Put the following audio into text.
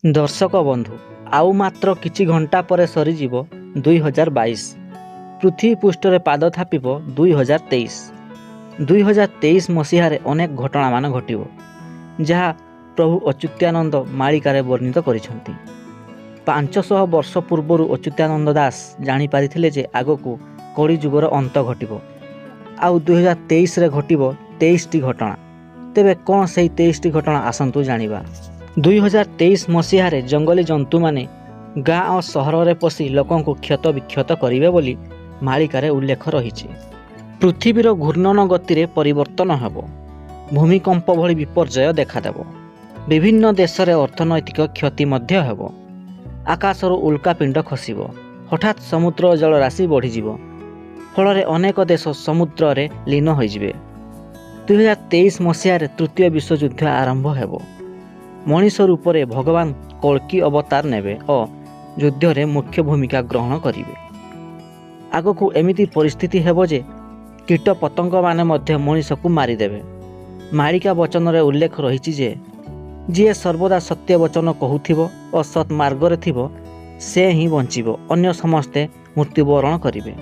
दर्शक बंधु आउ मात्र किछि घंटा पर सरीजिव 2022। पृथ्वी पृष्ठ रे पाद थापिब 2023। 2023 मसीहारे अनेक घटना मान घटिबो जहाँ प्रभु अच्युतानंद मालिकारे वर्णित करिसंती। 500 वर्ष पूर्व अच्युतानंद दास जानी पारिथिले जे आगकू कली जुगर अंत घटिबो। आउ 2023 रे घटिबो 23 टी घटना। तेबे कौन से 23 टी घटना आसंतु जानिबा। 2023 मसीहारे जंगली जंतु माने गाँ और सहर में पशि लोकों को क्षत विक्षत करिवे बोली मालिकारे उल्लेख रही। पृथ्वीर घूर्णन गति रे परिवर्तन हेबो। भूमिकंप भली विपर्यय देखादेव। विभिन्न देश रे अर्थनैतिक क्षति मध्य हेबो। आकाशर उल्कापिंड खसिबो। हठात समुद्र जलराशि बढ़ीजिवो। फल अनेक देश समुद्र रे लीन होइजिवे। 2023 मसीहारे तृतीय विश्वयुद्ध आरंभ हेबो। मनीष रूप में भगवान कल्कि अवतार नेबे और युद्ध रे मुख्य भूमिका ग्रहण करिवे। आगकू एमिति परिस्थिति हेबो जे कीट पतंग माने मध्य मनीष को मारिदेवे। मालिका वचन रे उल्लेख रही जे जी सर्वदा सत्य वचन कहूथिबो और सत् मार्ग रे थिबो से ही बंचिबो, अन्य समस्ते मृत्युवरण करिवे।